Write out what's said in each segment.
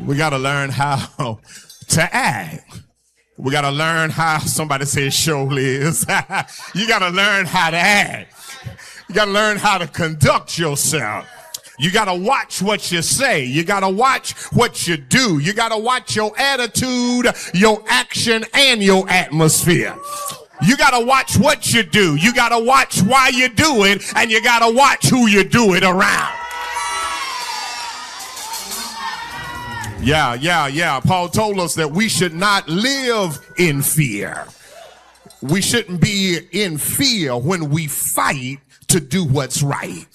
We got to learn how to act. We got to learn how, somebody says show Liz. You got to learn how to act. You got to learn how to conduct yourself. You got to watch what you say. You got to watch what you do. You got to watch your attitude, your action, and your atmosphere. You got to watch what you do. You got to watch why you do it, and you got to watch who you do it around. Yeah. Paul told us that we should not live in fear. We shouldn't be in fear when we fight to do what's right.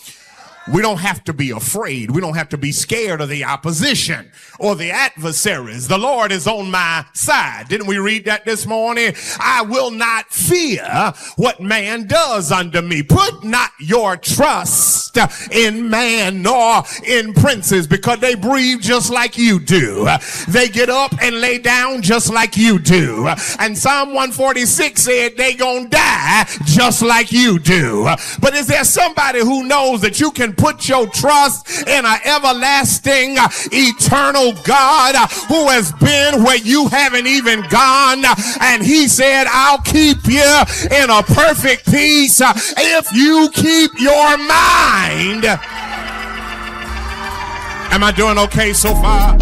We don't have to be afraid. We don't have to be scared of the opposition or the adversaries. The Lord is on my side. Didn't we read that this morning? I will not fear what man does unto me. Put not your trust in man nor in princes, because they breathe just like you do. They get up and lay down just like you do. And Psalm 146 said they gonna die just like you do. But is there somebody who knows that you can put your trust in an everlasting, eternal God who has been where you haven't even gone? And he said, I'll keep you in a perfect peace if you keep your mind. Am I doing okay so far?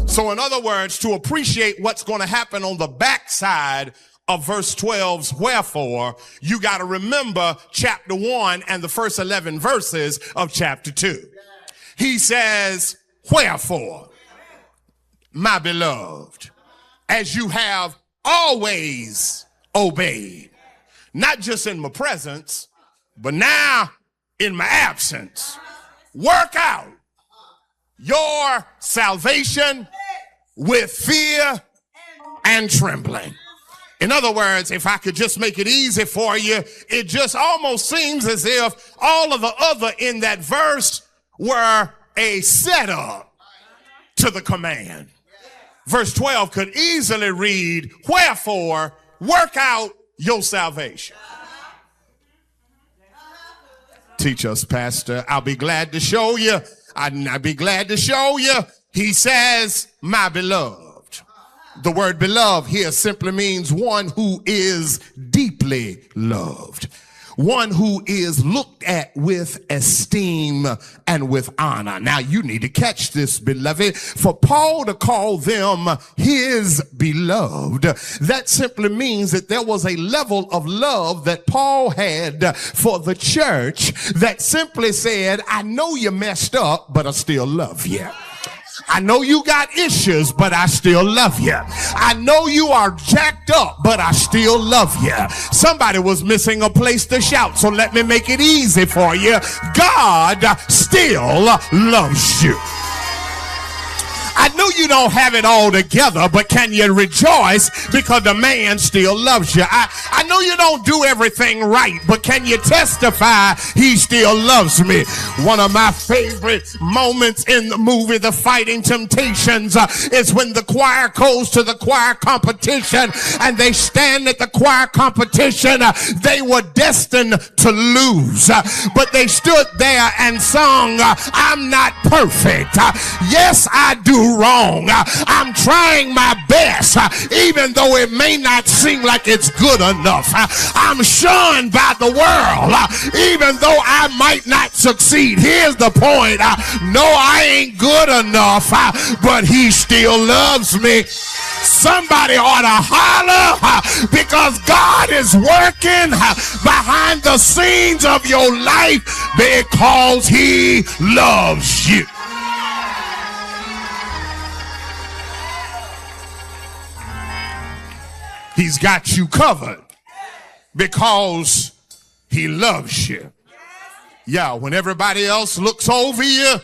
So in other words, to appreciate what's going to happen on the backside of verse 12's wherefore, you got to remember chapter 1 and the first 11 verses of chapter 2. He says, wherefore, my beloved, as you have always obeyed, not just in my presence, but now in my absence, work out your salvation with fear and trembling. In other words, if I could just make it easy for you, it just almost seems as if all of the other in that verse were a setup to the command. Verse 12 could easily read, wherefore, work out your salvation. Teach us, Pastor. I'll be glad to show you. I'd be glad to show you. He says, my beloved. The word beloved here simply means one who is deeply loved. One who is looked at with esteem and with honor. Now you need to catch this, beloved. For Paul to call them his beloved, that simply means that there was a level of love that Paul had for the church that simply said, I know you messed up, but I still love you. I know you got issues, but I still love you. I know you are jacked up, but I still love you. Somebody was missing a place to shout, so let me make it easy for you. God still loves you. I know you don't have it all together, but can you rejoice because the man still loves you? I know you don't do everything right, but can you testify he still loves me? One of my favorite moments in the movie The Fighting Temptations is when the choir goes to the choir competition and they stand at the choir competition. They were destined to lose, but they stood there and sung, I'm not perfect. Yes, I do wrong. I'm trying my best, even though it may not seem like it's good enough. I'm shunned by the world, even though I might not succeed. Here's the point. No, I ain't good enough, but he still loves me. Somebody ought to holler because God is working behind the scenes of your life because he loves you. He's got you covered because he loves you. Yeah, when everybody else looks over you,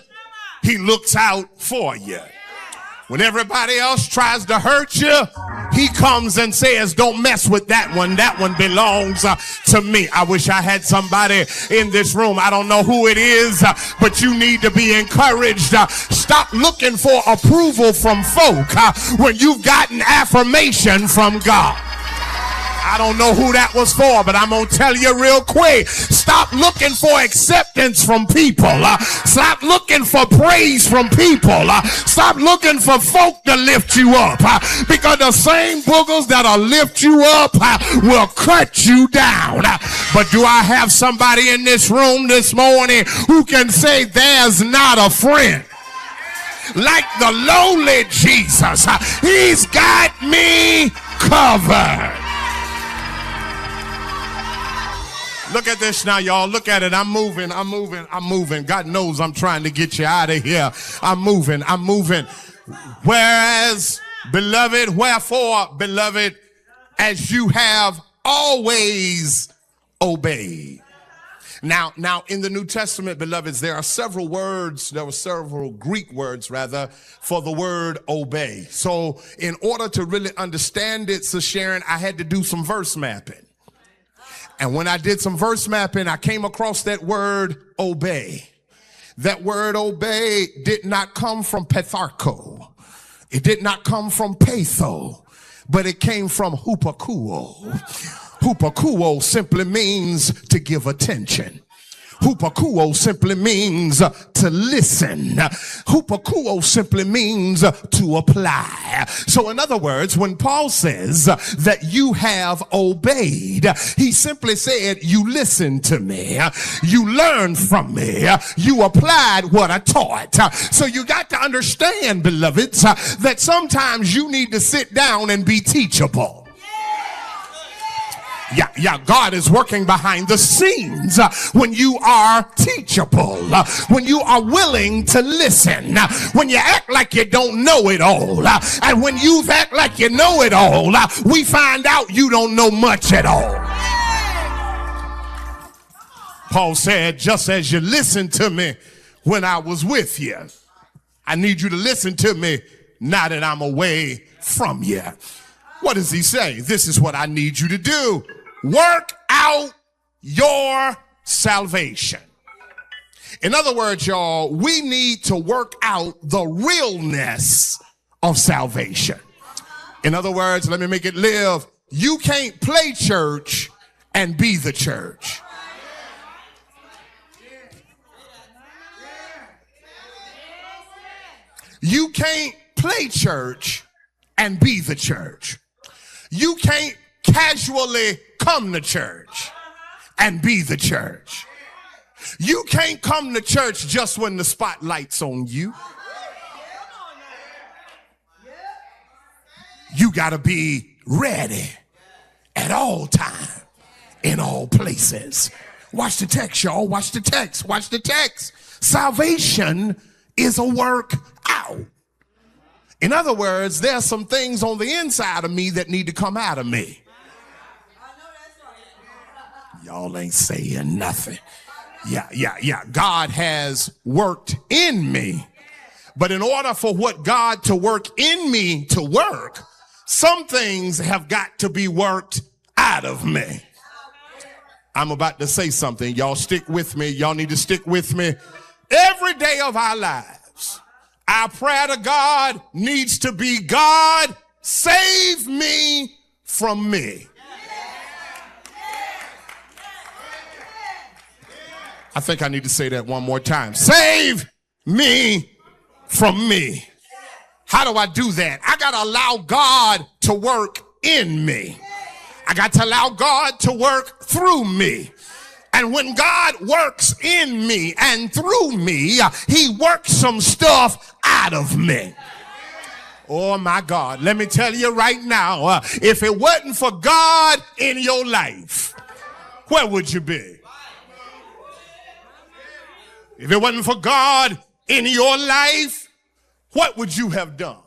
he looks out for you. When everybody else tries to hurt you, he comes and says, don't mess with that one. That one belongs to me. I wish I had somebody in this room. I don't know who it is, but you need to be encouraged. Stop looking for approval from folk when you've gotten affirmation from God. I don't know who that was for, but I'm going to tell you real quick. Stop looking for acceptance from people. Stop looking for praise from people. Stop looking for folk to lift you up. Because the same boogers that'll lift you up will cut you down. But do I have somebody in this room this morning who can say there's not a friend like the lowly Jesus? He's got me covered. Look at this now, y'all. Look at it. I'm moving. God knows I'm trying to get you out of here. I'm moving. Whereas, beloved, wherefore, beloved, as you have always obeyed. Now, in the New Testament, beloveds, there were several Greek words, rather, for the word obey. So in order to really understand it, Sister Sharon, I had to do some verse mapping. And when I did some verse mapping, I came across that word obey. That word obey did not come from petharko. It did not come from patho, but it came from hupakuo. Hupakuo simply means to give attention. Hupakuo simply means to listen. Hupakuo simply means to apply. So in other words, when Paul says that you have obeyed, he simply said, you listened to me, you learned from me, you applied what I taught. So you got to understand, beloveds, that sometimes you need to sit down and be teachable. Yeah, God is working behind the scenes when you are teachable, when you are willing to listen, when you act like you don't know it all, and when you act like you know it all, we find out you don't know much at all. Paul said, just as you listened to me when I was with you, I need you to listen to me now that I'm away from you. What does he say? This is what I need you to do. Work out your salvation. In other words, y'all, we need to work out the realness of salvation. In other words, let me make it live. You can't play church and be the church. You can't play church and be the church. You can't casually come to church and be the church. You can't come to church just when the spotlight's on you. You got to be ready at all time, in all places. Watch the text, y'all. Watch the text. Watch the text. Salvation is a work out. In other words, there are some things on the inside of me that need to come out of me. Y'all ain't saying nothing. Yeah. God has worked in me. But in order for what God to work in me to work, some things have got to be worked out of me. I'm about to say something. Y'all stick with me. Y'all need to stick with me. Every day of our lives, our prayer to God needs to be, God, save me from me. I think I need to say that one more time. Save me from me. How do I do that? I got to allow God to work in me. I got to allow God to work through me. And when God works in me and through me, he works some stuff out of me. Oh my God, let me tell you right now, if it wasn't for God in your life, where would you be? If it wasn't for God in your life, what would you have done?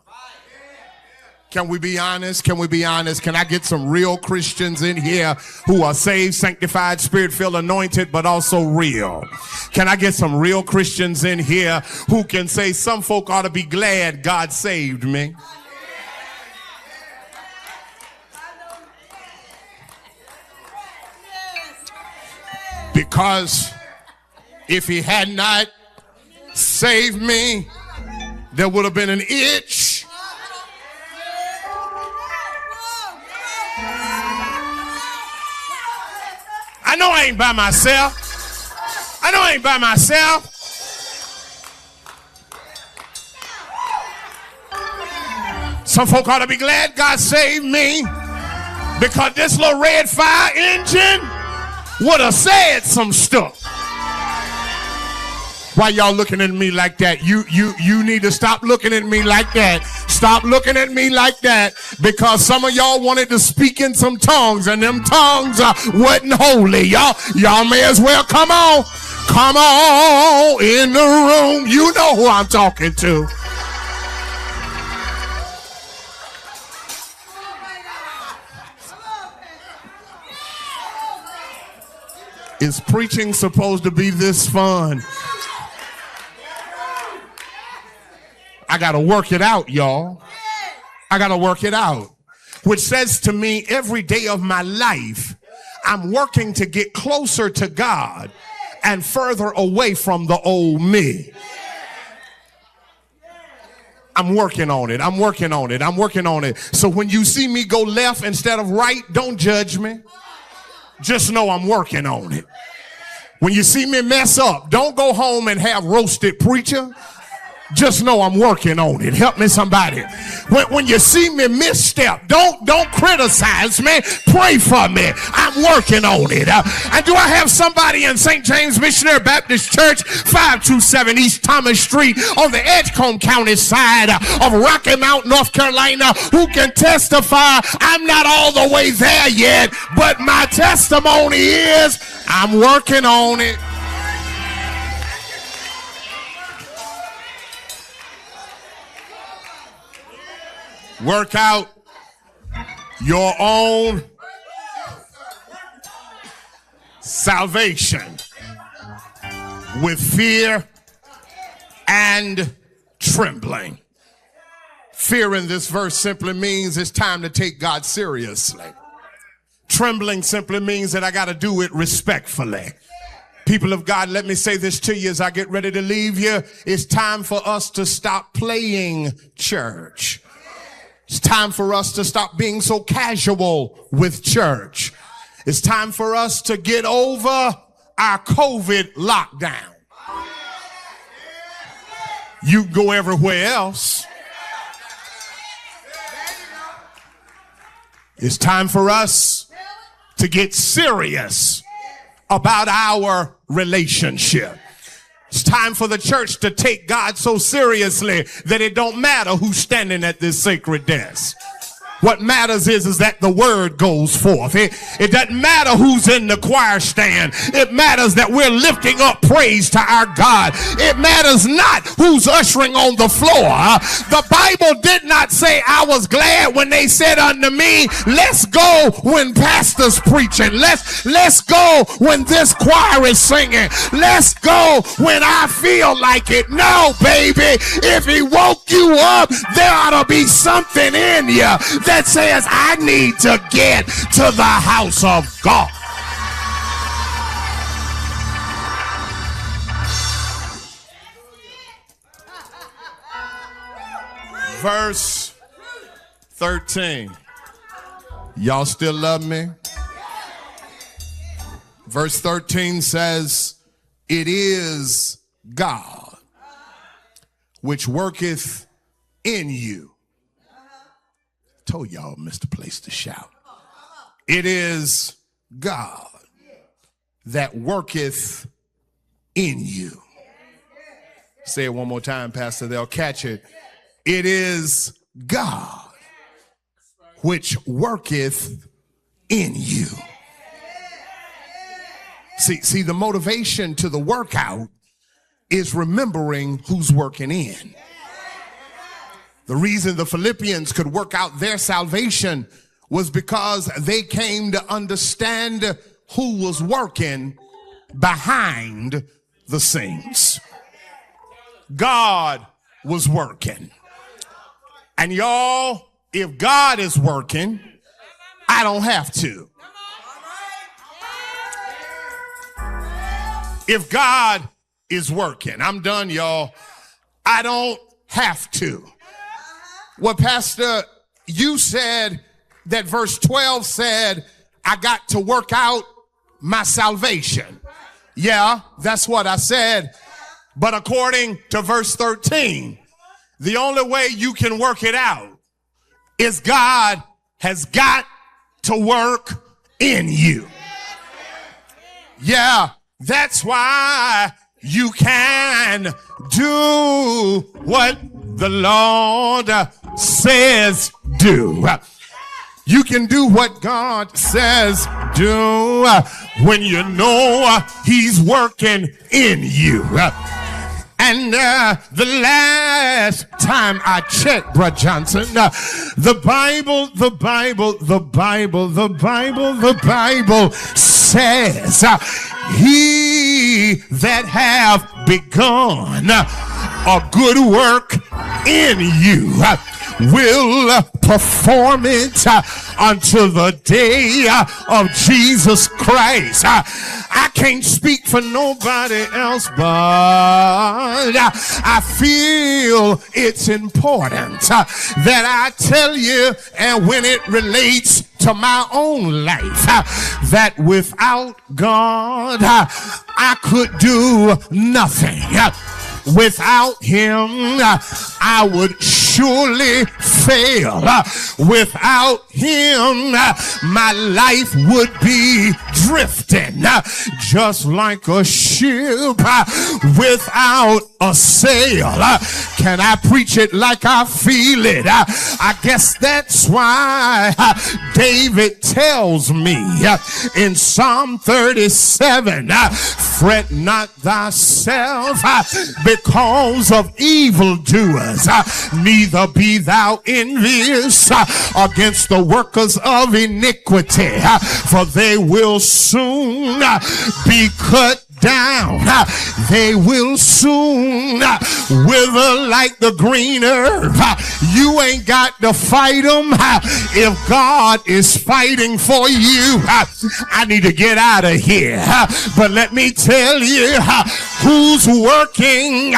Can we be honest? Can we be honest? Can I get some real Christians in here who are saved, sanctified, spirit-filled, anointed, but also real? Can I get some real Christians in here who can say some folk ought to be glad God saved me? Because if he had not saved me, there would have been an itch. I know I ain't by myself. I know I ain't by myself. Some folk ought to be glad God saved me, because this little red fire engine would have said some stuff. Why y'all looking at me like that? You need to stop looking at me like that. Stop looking at me like that, because some of y'all wanted to speak in some tongues, and them tongues wasn't holy. Y'all may as well come on in the room. You know who I'm talking to. Is preaching supposed to be this fun? I got to work it out, y'all. I got to work it out. Which says to me, every day of my life, I'm working to get closer to God and further away from the old me. I'm working on it. I'm working on it. I'm working on it. So when you see me go left instead of right, don't judge me. Just know I'm working on it. When you see me mess up, don't go home and have roasted preacher. Just know I'm working on it. Help me, somebody. When you see me misstep, don't criticize me. Pray for me. I'm working on it. And do I have somebody in St. James Missionary Baptist Church, 527 East Thomas Street, on the Edgecombe County side of Rocky Mount, North Carolina, who can testify? I'm not all the way there yet, but my testimony is I'm working on it. Work out your own salvation with fear and trembling. Fear in this verse simply means it's time to take God seriously. Trembling simply means that I got to do it respectfully. People of God, let me say this to you as I get ready to leave you. It's time for us to stop playing church. It's time for us to stop being so casual with church. It's time for us to get over our COVID lockdown. You go everywhere else. It's time for us to get serious about our relationship. It's time for the church to take God so seriously that it don't matter who's standing at this sacred desk. What matters is that the word goes forth. It doesn't matter who's in the choir stand. It matters that we're lifting up praise to our God. It matters not who's ushering on the floor. The Bible did not say, I was glad when they said unto me, let's go when pastor's preaching. Let's go when this choir is singing. Let's go when I feel like it. No, baby. If he woke you up, there ought to be something in you that says, I need to get to the house of God. Verse 13. Y'all still love me? Verse 13 says, it is God which worketh in you. Told y'all missed the place to shout. It is God that worketh in you. Say it one more time, Pastor. They'll catch it. It is God which worketh in you. See, the motivation to the workout is remembering who's working in. The reason the Philippians could work out their salvation was because they came to understand who was working behind the scenes. God was working. And y'all, if God is working, I don't have to. If God is working, I'm done, y'all. I don't have to. Well, Pastor, you said that verse 12 said, I got to work out my salvation. Yeah, that's what I said. But according to verse 13, the only way you can work it out is God has got to work in you. Yeah, that's why you can do what the Lord says do. You can do what God says do when you know he's working in you. And the last time I checked, Brother Johnson, the Bible says, he that have begun a good work in you will perform it until the day of Jesus Christ. I can't speak for nobody else, but I feel it's important that I tell you, and when it relates to my own life, that without God I could do nothing. Without him, I would surely fail. Without him, my life would be drifting, just like a ship without a sail. Can I preach it like I feel it? I guess that's why David tells me in Psalm 37, fret not thyself because of evildoers, neither be thou envious against the workers of iniquity, for they will soon be cut down. They will soon wither like the green herb. You ain't got to fight them if God is fighting for you. I need to get out of here, but let me tell you who's working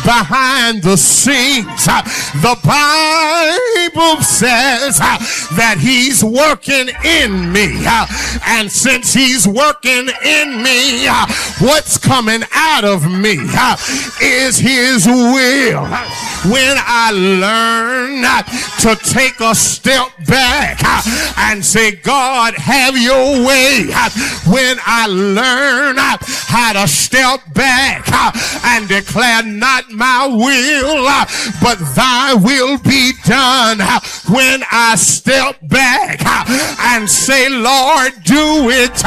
behind the scenes. The Bible says that he's working in me, and since he's working in me, what's coming out of me is his will. When I learn to take a step back and say, God, have your way. When I learn how to step back and declare, not my will, but thy will be done. When I step back and say, Lord, do it.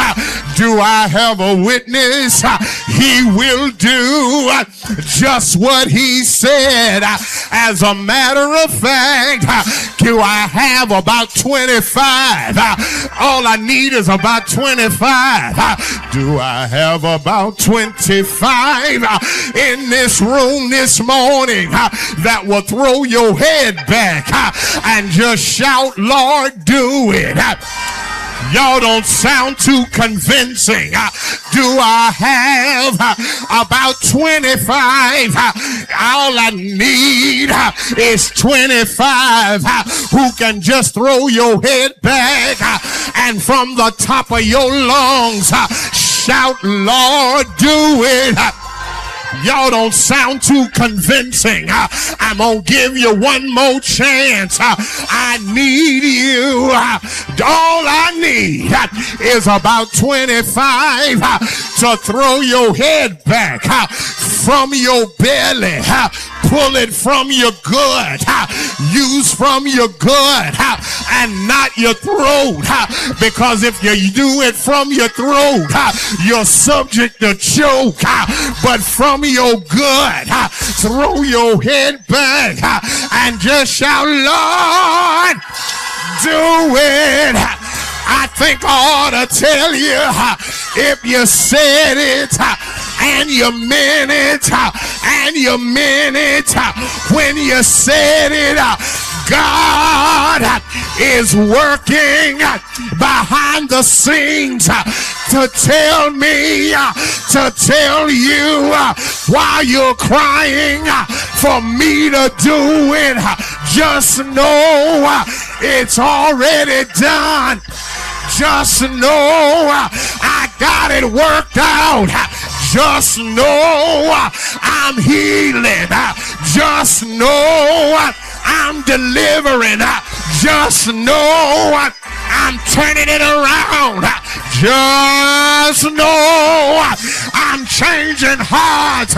Do I have a witness? He will do just what he said. As a matter of fact, do I have about 25? All I need is about 25. Do I have about 25 in this room this morning that will throw your head back and just shout, Lord, do it? Y'all don't sound too convincing. Do I have about 25? All I need is 25 who can just throw your head back and from the top of your lungs shout, Lord, do it. Y'all don't sound too convincing. I'm gonna give you one more chance. I need you. All I need is about 25 to throw your head back from your belly. Pull it from your gut. Use from your gut and not your throat. Because if you do it from your throat, you're subject to choke. But from your good. Throw your head back and just shout, Lord, do it. I think I ought to tell you, if you said it and you meant it and you meant it when you said it, God is working behind the scenes to tell me, to tell you while you're crying for me to do it. Just know it's already done. Just know I got it worked out. Just know I'm healing. Just know I'm delivering. Just know I'm turning it around. Just know I'm changing hearts.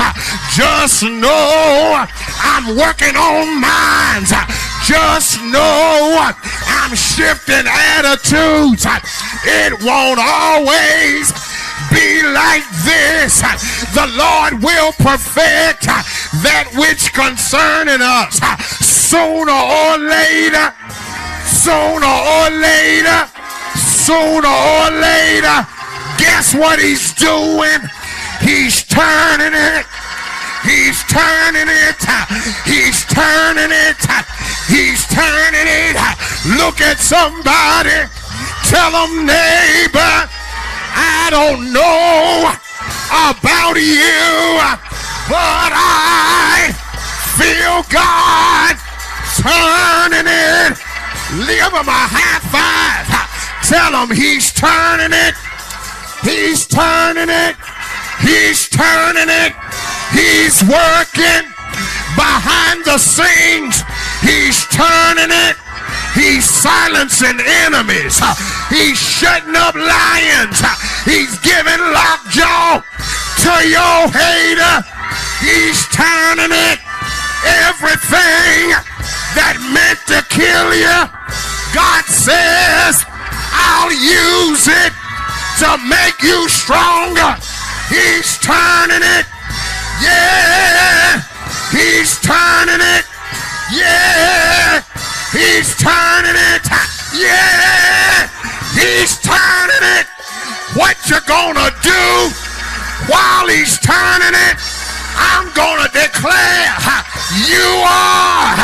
Just know I'm working on minds. Just know I'm shifting attitudes. It won't always be like this. The Lord will perfect that which concerning us. Sooner or later, sooner or later, sooner or later, guess what he's doing? He's turning it. He's turning it. He's turning it. He's turning it. Look at somebody. Tell them, neighbor, I don't know about you, but I feel God turning it. Give him a high five. Tell him he's turning it. He's turning it. He's turning it. He's working behind the scenes. He's turning it. He's silencing enemies. He's shutting up lions. He's giving lockjaw to your hater. He's turning it. Everything that meant to kill you, God says, I'll use it to make you stronger. He's turning it. Yeah. He's turning it. Yeah. He's turning it. Yeah. He's turning it. What you gonna do while he's turning it? I'm gonna declare you are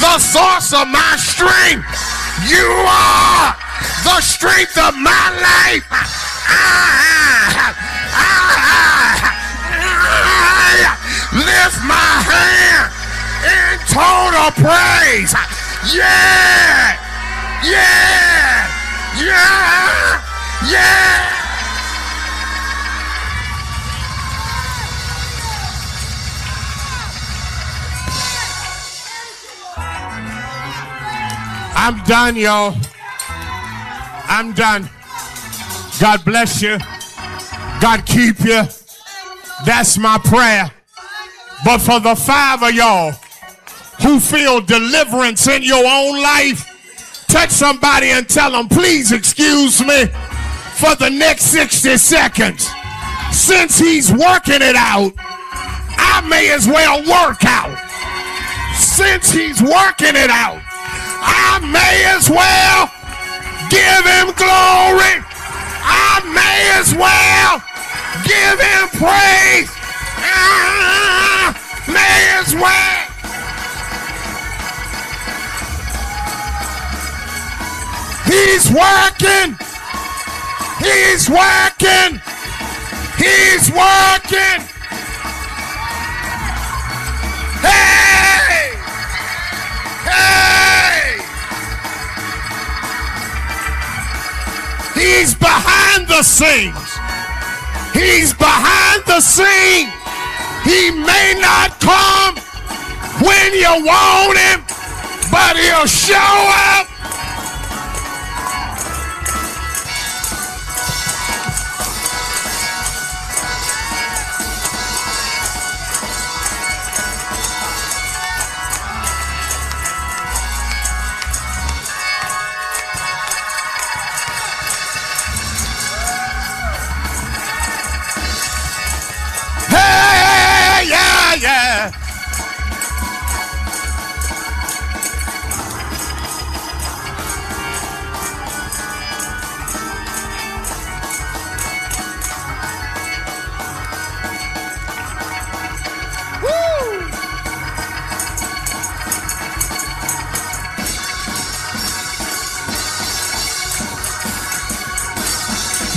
the source of my strength. You are the strength of my life. Lift my hand in total praise. Yeah, yeah, yeah, yeah. I'm done, y'all. I'm done. God bless you. God keep you. That's my prayer. But for the 5 of y'all who feel deliverance in your own life, touch somebody and tell them, please excuse me for the next 60 seconds. Since he's working it out, I may as well work out. Since he's working it out, I may as well give him glory. I may as well give him praise. May as well. He's working. He's working. He's working. Hey! Hey! He's behind the scenes. He's behind the scene. He may not come when you want him, but he'll show up.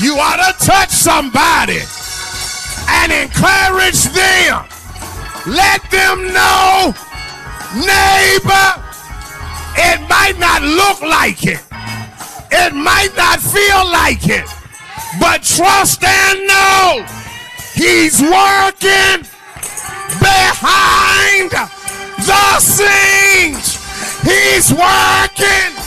You ought to touch somebody and encourage them. Let them know, neighbor, it might not look like it. It might not feel like it. But trust and know he's working behind the scenes. He's working.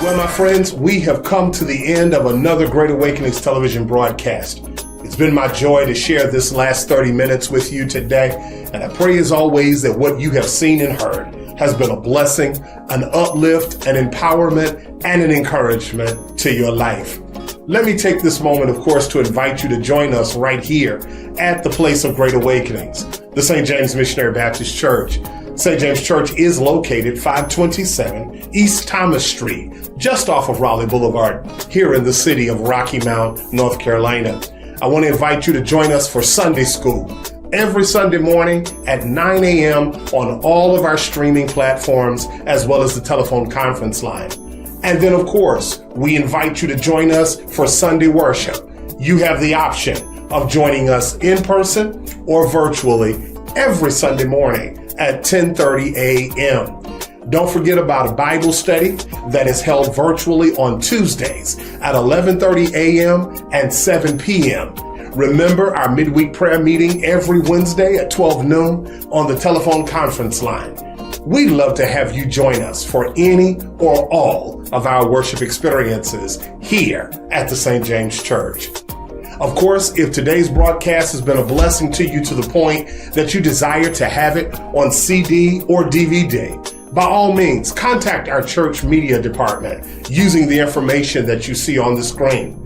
Well, my friends, we have come to the end of another Great Awakenings television broadcast. It's been my joy to share this last 30 minutes with you today. And I pray as always that what you have seen and heard has been a blessing, an uplift, an empowerment, and an encouragement to your life. Let me take this moment, of course, to invite you to join us right here at the place of Great Awakenings, the St. James Missionary Baptist Church. St. James Church is located 527 East Thomas Street, just off of Raleigh Boulevard, here in the city of Rocky Mount, North Carolina. I want to invite you to join us for Sunday school every Sunday morning at 9 a.m. on all of our streaming platforms, as well as the telephone conference line. And then, of course, we invite you to join us for Sunday worship. You have the option of joining us in person or virtually every Sunday morning at 10:30 a.m. Don't forget about a Bible study that is held virtually on Tuesdays at 11:30 a.m. and 7 p.m. Remember our midweek prayer meeting every Wednesday at 12 noon on the telephone conference line. We'd love to have you join us for any or all of our worship experiences here at the St. James Church. Of course, if today's broadcast has been a blessing to you to the point that you desire to have it on CD or DVD, by all means, contact our church media department using the information that you see on the screen.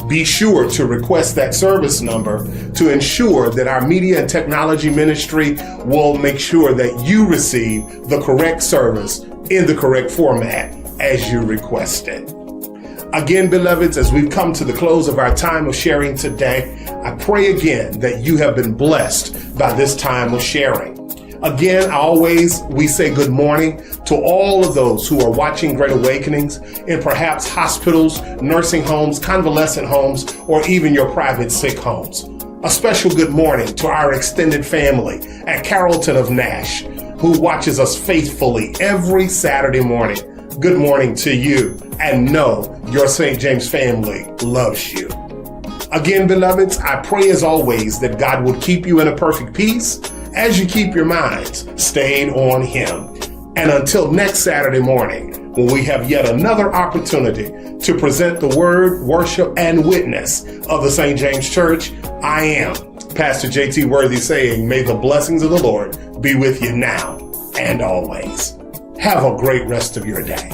Be sure to request that service number to ensure that our media and technology ministry will make sure that you receive the correct service in the correct format as you request it. Again, beloveds, as we've come to the close of our time of sharing today, I pray again that you have been blessed by this time of sharing. Again, we say good morning to all of those who are watching Great Awakenings in perhaps hospitals, nursing homes, convalescent homes, or even your private sick homes. A special good morning to our extended family at Carrollton of Nash, who watches us faithfully every Saturday morning. Good morning to you, and know your St. James family loves you. Again, beloveds, I pray as always that God will keep you in a perfect peace as you keep your minds stayed on Him. And until next Saturday morning, when we have yet another opportunity to present the word, worship, and witness of the St. James Church, I am Pastor J.T. Worthy saying, may the blessings of the Lord be with you now and always. Have a great rest of your day.